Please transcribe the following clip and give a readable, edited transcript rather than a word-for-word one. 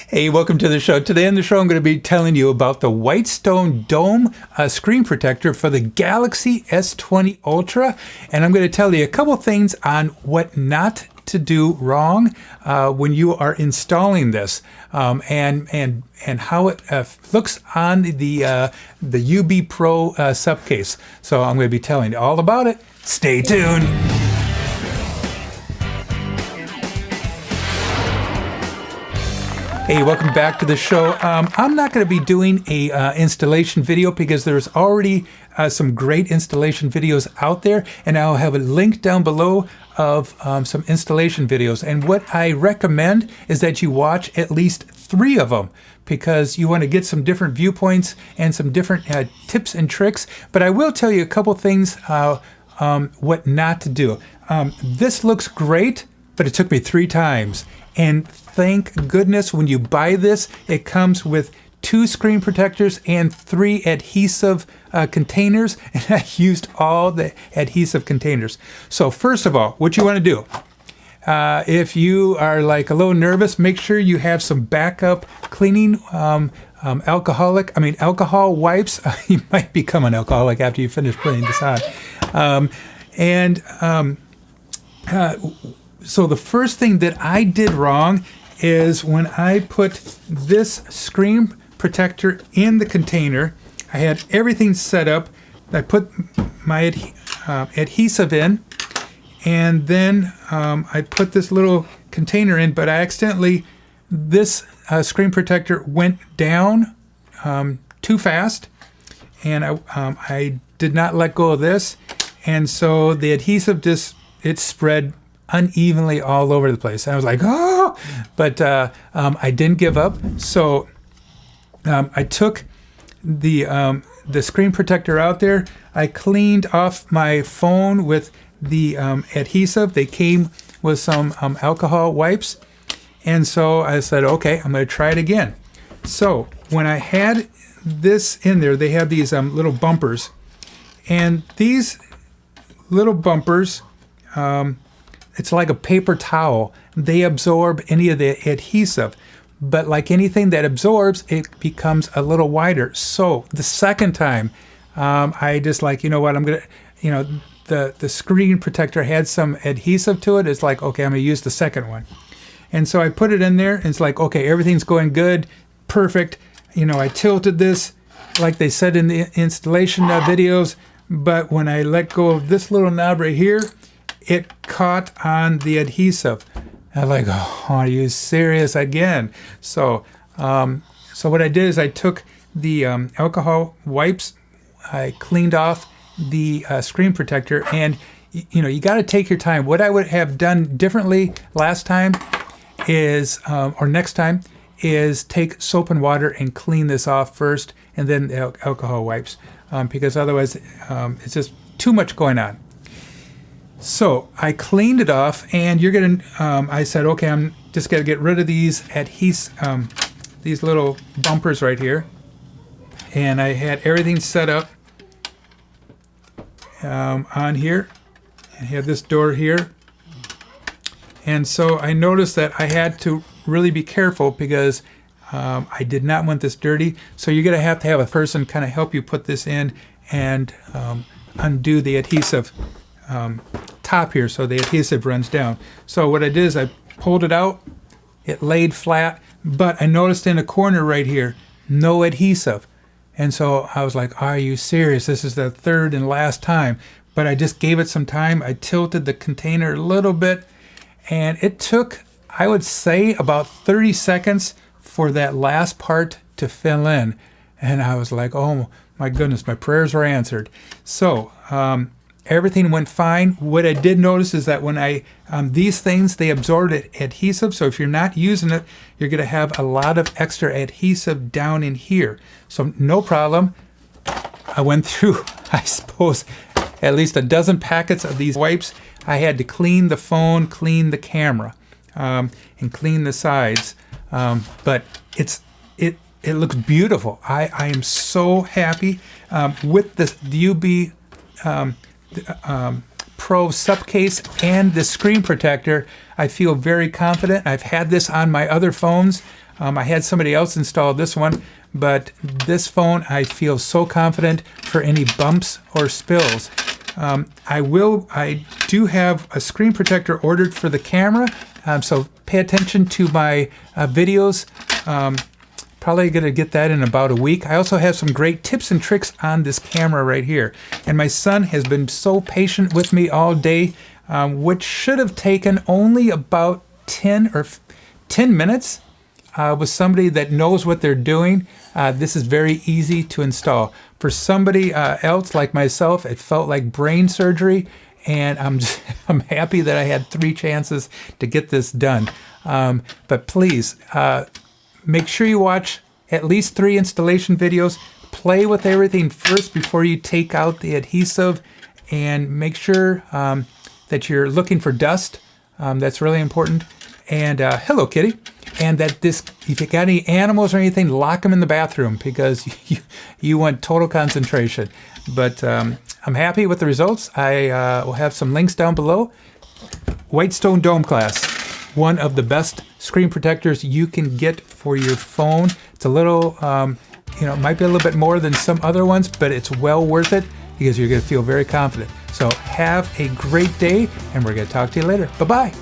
Hey, welcome to the show. Today on the show, I'm going to be telling you about the Whitestone Dome screen protector for the Galaxy S20 Ultra. And I'm going to tell you a couple things on what not to do wrong when you are installing this, and how it looks on the UB Pro subcase. So I'm going to be telling you all about it. Stay tuned. Hey, welcome back to the show. I'm not going to be doing a installation video because there's already some great installation videos out there, and I'll have a link down below of some installation videos. And what I recommend is that you watch at least 3 of them, because you want to get some different viewpoints and some different tips and tricks. But I will tell you a couple things what not to do. This looks great, but it took me 3 times. And thank goodness when you buy this, it comes with 2 screen protectors and 3 adhesive containers. And I used all the adhesive containers. So first of all, what you want to do, if you are like a little nervous, make sure you have some backup cleaning alcohol wipes. You might become an alcoholic after you finish putting this on. So the first thing that I did wrong is when I put this screen protector in the container, I had everything set up. I put my adhesive in, and then I put this little container in, but I accidentally, this screen protector went down too fast, and I did not let go of this, and so the adhesive it spread unevenly all over the place. I was like, oh, but I didn't give up. So I took the screen protector out there. I cleaned off my phone with the adhesive. They came with some alcohol wipes. And so I said, okay, I'm going to try it again. So when I had this in there, they have these little bumpers. And these little bumpers, it's like a paper towel. They absorb any of the adhesive. But like anything that absorbs, it becomes a little wider. So the second time, I just like, you know what, I'm going to, the screen protector had some adhesive to it. It's like, okay, I'm going to use the second one. And so I put it in there, and it's like, okay, everything's going good, perfect. I tilted this like they said in the installation videos. But when I let go of this little knob right here, it caught on the adhesive. I'm like, oh, are you serious again? So what I did is I took the alcohol wipes, I cleaned off the screen protector, and you got to take your time. What I would have done differently last time is, or next time, is take soap and water and clean this off first, and then the alcohol wipes, because otherwise it's just too much going on. So I cleaned it off, and you're gonna. I said, okay, I'm just gonna get rid of these these little bumpers right here, and I had everything set up on here. I had this door here, and so I noticed that I had to really be careful because I did not want this dirty. So you're gonna have to have a person kind of help you put this in and undo the adhesive top here, so the adhesive runs down. So what I did is I pulled it out, it laid flat, but I noticed in a corner right here, no adhesive. And so I was like, are you serious? This is the 3rd and last time. But I just gave it some time. I tilted the container a little bit, and it took, I would say, about 30 seconds for that last part to fill in. And I was like, oh my goodness, my prayers were answered. So everything went fine. What I did notice is that when I, these things, they absorb adhesive. So if you're not using it, you're going to have a lot of extra adhesive down in here. So no problem. I went through, I suppose, at least a dozen packets of these wipes. I had to clean the phone, clean the camera, and clean the sides. But it looks beautiful. I am so happy with the UB Pro subcase and the screen protector. I feel very confident. I've had this on my other phones. I had somebody else install this one, but this phone I feel so confident for any bumps or spills. I do have a screen protector ordered for the camera, so pay attention to my videos. Probably going to get that in about a week. I also have some great tips and tricks on this camera right here. And my son has been so patient with me all day, which should have taken only about 10 minutes. With somebody that knows what they're doing, this is very easy to install. For somebody else like myself, it felt like brain surgery, and I'm happy that I had 3 chances to get this done. But please, make sure you watch at least 3 installation videos. Play with everything first before you take out the adhesive, and make sure that you're looking for dust. That's really important. And hello, kitty. And that if you got any animals or anything, lock them in the bathroom, because you want total concentration. But I'm happy with the results. I will have some links down below. Whitestone Dome Glass, one of the best screen protectors you can get for your phone. It's a little, it might be a little bit more than some other ones, but it's well worth it, because you're going to feel very confident. So have a great day, and we're going to talk to you later. Bye-bye.